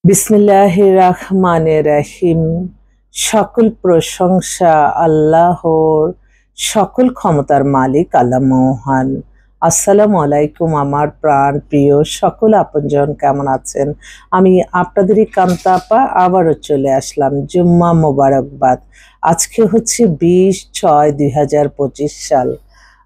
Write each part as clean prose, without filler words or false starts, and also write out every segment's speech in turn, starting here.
বিসমিল্লাহির রহমানির রহিম। সকল প্রশংসা আল্লাহর, সকল ক্ষমতার মালিক আল্লাহ মহান। আসসালামু আলাইকুম আমার প্রাণ প্রিয় সকল আপনজন, কেমন আছেন? আমি আপনাদেরই কান্তা আপা আবারও চলে আসলাম। জুম্মা মোবারকবাদ। আজকে হচ্ছে 20/6/2025 সাল।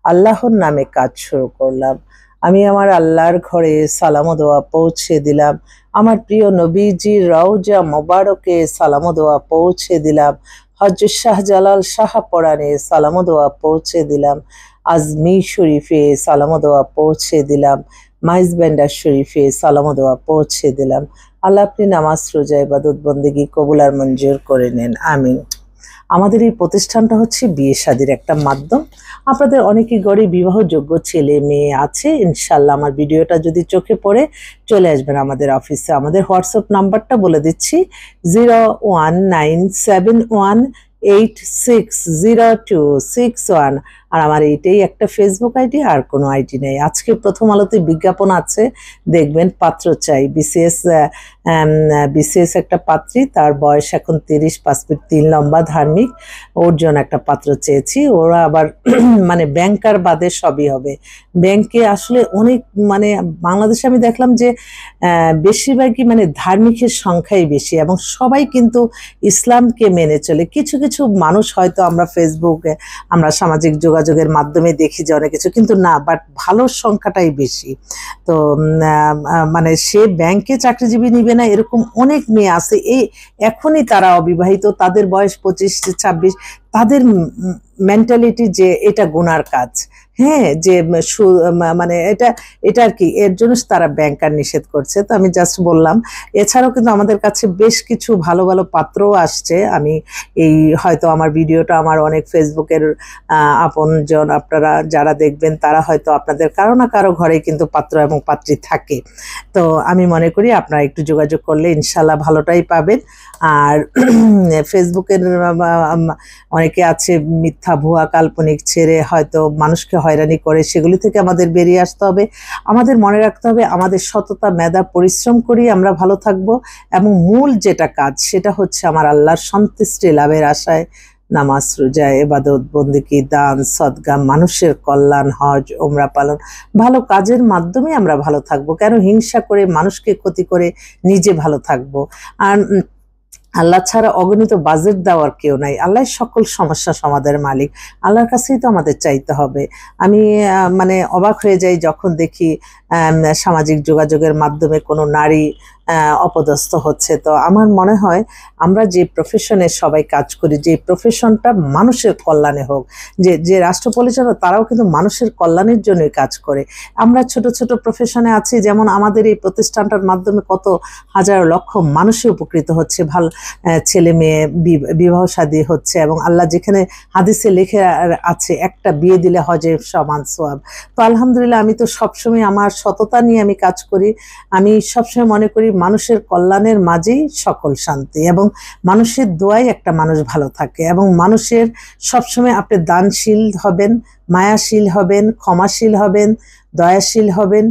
আল্লাহর নামে কাজ শুরু করলাম। আমি আমার আল্লাহর ঘরে সালাম ও দোয়া পৌঁছে দিলাম। আমার প্রিয় নবীজির রওজা মোবারকে সালাম ও দোয়া পৌঁছে দিলাম। হযরত শাহজালাল শাহপরানে সালাম ও দোয়া পৌঁছে দিলাম। আজমি শরীফে সালাম ও দোয়া পৌঁছে দিলাম। মাইজ ব্যান্ডার শরীফে সালাম ও দোয়া পৌঁছে দিলাম। আল্লাহ আপনি নামাজ রোজা ইবাদত বন্দেগী কবুল আর মঞ্জুর করে নেন, আমিন। আমাদের এই প্রতিষ্ঠানটা হচ্ছে বিয়ে শাদীর একটা মাধ্যম। আপনাদের অনেকেই গরিব বিবাহযোগ্য ছেলে মেয়ে আছে, ইনশাল্লাহ আমার ভিডিওটা যদি চোখে পড়ে চলে আসবেন আমাদের অফিসে। আমাদের হোয়াটসঅ্যাপ নাম্বারটা বলে দিচ্ছি, 01971860261। আর আমার এইটাই একটা ফেসবুক আইডি, আর কোনো আইডি নেই। আজকে প্রথম আলোতে বিজ্ঞাপন আছে, দেখবেন। পাত্র চাই, বিসিএস একটা পাত্রী, তার বয়স এখন 30, 5 ফিট 3 লম্বা, ধার্মিক। ওর জন্য একটা পাত্র চেয়েছি। ওরা আবার মানে ব্যাংকার বাদে সবই হবে। ব্যাংকে আসলে অনেক মানে বাংলাদেশে আমি দেখলাম যে বেশিরভাগই মানে ধার্মিকের সংখ্যাই বেশি, এবং সবাই কিন্তু ইসলামকে মেনে চলে। কিছু কিছু মানুষ হয়তো আমরা ফেসবুকে, আমরা সামাজিক যোগাযোগের মাধ্যমে দেখি যে অনেক কিছু, কিন্তু না, বাট ভালোর সংখ্যাটাই বেশি। তো মানে সে ব্যাংকে চাকরিজীবী নিবে না, এরকম অনেক মেয়ে আছে। এই এখনই তারা অবিবাহিত, তাদের বয়স 25-26, তাদের মেন্টালিটি যে এটা গুনার কাজ। হ্যাঁ, যে মানে এটা এটা আর কি, এর জন্য তারা ব্যাংকার নিষেধ করছে। তো আমি জাস্ট বললাম। এছাড়াও কিন্তু আমাদের কাছে বেশ কিছু ভালো ভালো পাত্রও আসছে। আমি এই হয়তো আমার ভিডিওটা আমার অনেক ফেসবুকের আপনজন আপনারা যারা দেখবেন, তারা হয়তো আপনাদের কারো না কারো ঘরে কিন্তু পাত্র এবং পাত্রী থাকে। তো আমি মনে করি আপনারা একটু যোগাযোগ করলে ইনশাল্লাহ ভালোটাই পাবেন। আর ফেসবুকের অনেকে আছে মিথ্যা ভুয়া কাল্পনিক ছেড়ে হয়তো মানুষকে হয়রানি করে, সেগুলি থেকে আমাদের বেরিয়ে আসতে হবে। আমাদের মনে রাখতে হবে আমাদের সততা, মেধা, পরিশ্রম করি আমরা ভালো থাকব। এবং মূল যেটা কাজ সেটা হচ্ছে আমার আল্লাহর সন্তুষ্টি লাভের আশায় নামাজ রোজা ইবাদত বন্দেগী, দান সদকা, মানুষের কল্যাণ, হজ ওমরা পালন, ভালো কাজের মাধ্যমে আমরা ভালো থাকবো। কেন হিংসা করে মানুষকে ক্ষতি করে নিজে ভালো থাকবো? আর আল্লাহ ছাড়া অগণিত বাজেট দেওয়ার কেউ নাই। আল্লাহ সকল সমস্যা সমাধানের মালিক। আল্লাহর কাছেই তো আমাদের চাইতে হবে। আমি মানে অবাক হয়ে যাই যখন দেখি সামাজিক যোগাযোগের মাধ্যমে কোনো নারী অপদস্থ হচ্ছে। তো আমার মনে হয় আমরা যে প্রফেশনে সবাই কাজ করি, যে প্রফেশনটা মানুষের কল্যাণে হোক, যে যে রাষ্ট্র পরিচালক তারাও কিন্তু মানুষের কল্যাণের জন্যই কাজ করে। আমরা ছোট ছোট প্রফেশনে আছি, যেমন আমাদের এই প্রতিষ্ঠানটার মাধ্যমে কত হাজার লক্ষ মানুষই উপকৃত হচ্ছে। ভালো ছেলে মেয়ে বিবাহ শাদী হচ্ছে, এবং আল্লাহ যেখানে হাদিসে লিখে আছে একটা বিয়ে দিলে হজের সমান সওয়াব। তো আলহামদুলিল্লাহ, আমি তো সবসময় আমার সততা নিয়ে আমি কাজ করি। আমি সবসময় মনে করি মানুষের কল্যাণের মাঝেই সকল শান্তি, এবং মানুষের দোয়ায় একটা মানুষ ভালো থাকে। এবং মানুষের সবসময় আপনি দানশীল হবেন, মায়াশীল হবেন, ক্ষমাশীল হবেন, দয়াশীল হবেন।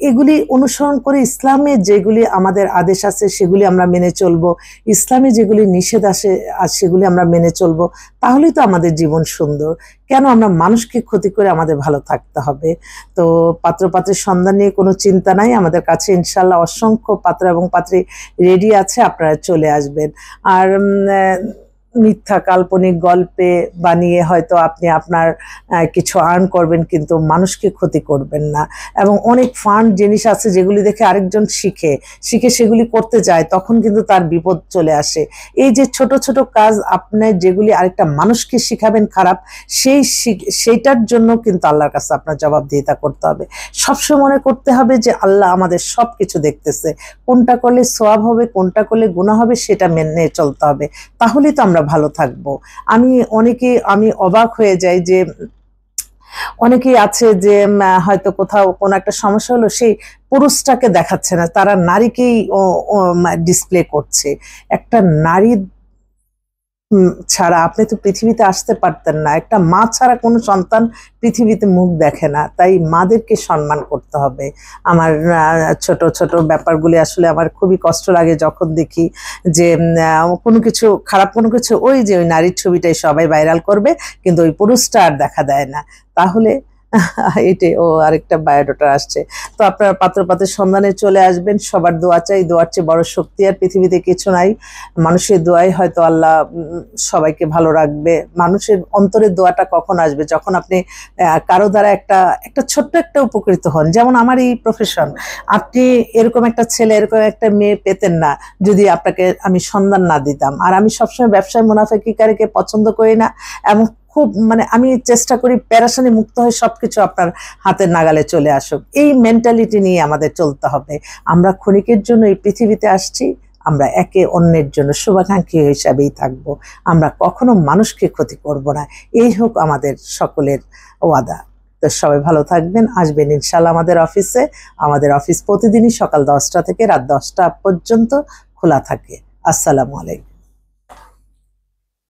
এগুলি অনুসরণ করে ইসলামে যেগুলি আমাদের আদেশ আছে সেগুলি আমরা মেনে চলবো, ইসলামে যেগুলি নিষেধ আসে আর সেগুলি আমরা মেনে চলবো। তাহলেই তো আমাদের জীবন সুন্দর। কেন আমরা মানুষকে ক্ষতি করে আমাদের ভালো থাকতে হবে? তো পাত্রপাত্রীর সন্ধান নিয়ে কোনো চিন্তা নাই, আমাদের কাছে ইনশাল্লাহ অসংখ্য পাত্র এবং পাত্রী রেডি আছে, আপনারা চলে আসবেন। আর মিথ্যা কাল্পনিক গল্পে বানিয়ে হয়তো আপনি আপনার কিছু আর্ন করবেন, কিন্তু মানুষকে ক্ষতি করবেন না। এবং অনেক ফান্ড জিনিস আছে যেগুলি দেখে আরেকজন শিখে শিখে সেগুলি করতে যায়, তখন কিন্তু তার বিপদ চলে আসে। এই যে ছোট ছোট কাজ আপনি যেগুলি আরেকটা মানুষকে শিখাবেন খারাপ, সেইটার জন্য কিন্তু আল্লাহর কাছে আপনার জবাবদিহিতা করতে হবে। সবসময় মনে করতে হবে যে আল্লাহ আমাদের সব কিছু দেখতেছে, কোনটা করলে সওয়াব হবে, কোনটা করলে গুনাহ হবে, সেটা মেনে চলতে হবে। তাহলেই তো আমরা ভালো থাকবো। আমি অবাক হয়ে যাই যে অনেকেই আছে যে হয়তো কোথাও কোনো একটা সমস্যা হলো, সেই পুরুষটাকে দেখাচ্ছে না, তারা নারীকেই ডিসপ্লে করছে। একটা নারী ছাড়া আপনি তো পৃথিবীতে আসতে পারতেন না। একটা মা ছাড়া কোনো সন্তান পৃথিবীতে মুখ দেখে না, তাই মাদেরকে সম্মান করতে হবে। আমার ছোট ছোট ব্যাপারগুলি আসলে আমার খুবই কষ্ট লাগে যখন দেখি যে কোনো কিছু খারাপ কোনো কিছু, ওই যে ওই নারীর ছবিটাই সবাই ভাইরাল করবে, কিন্তু ওই পুরুষটা আর দেখা দেয় না। তাহলে এটাই। ও আরেকটা বায়োডাটা আসছে। তো আপনারা পাত্রপাত্রের সন্ধানে চলে আসবেন। সবার দোয়া চাই, দোয়ার চেয়ে বড় শক্তি আর পৃথিবীতে কিছু নাই। মানুষের দোয়াই হয়তো আল্লাহ সবাইকে ভালো রাখবে। মানুষের অন্তরের দোয়াটা কখন আসবে? যখন আপনি কারো দ্বারা একটা একটা ছোট্ট একটা উপকৃত হন। যেমন আমার এই প্রফেশন, আপনি এরকম একটা ছেলে এরকম একটা মেয়ে পেতেন না যদি আপনাকে আমি সন্ধান না দিতাম। আর আমি সবসময় ব্যবসায় মুনাফিকিকারীকে পছন্দ করি না, এবং খুব আমি চেষ্টা করি প্যারাশানি মুক্ত হয়ে সবকিছু আপনার হাতের নাগালে চলে আসুক। এই মেন্টালিটি নিয়ে আমাদের চলতে হবে। আমরা ক্ষণিকের জন্য এই পৃথিবীতে আসছি, আমরা একে অন্যের জন্য শুভাকাঙ্ক্ষী হিসাবেই থাকবো। আমরা কখনো মানুষকে ক্ষতি করব না, এই হোক আমাদের সকলের ওয়াদা। তো সবাই ভালো থাকবেন, আসবেন ইনশাল্লাহ আমাদের অফিসে। আমাদের অফিস প্রতিদিনই সকাল 10টা থেকে রাত 10টা পর্যন্ত খোলা থাকে। আসসালামু আলাইকুম।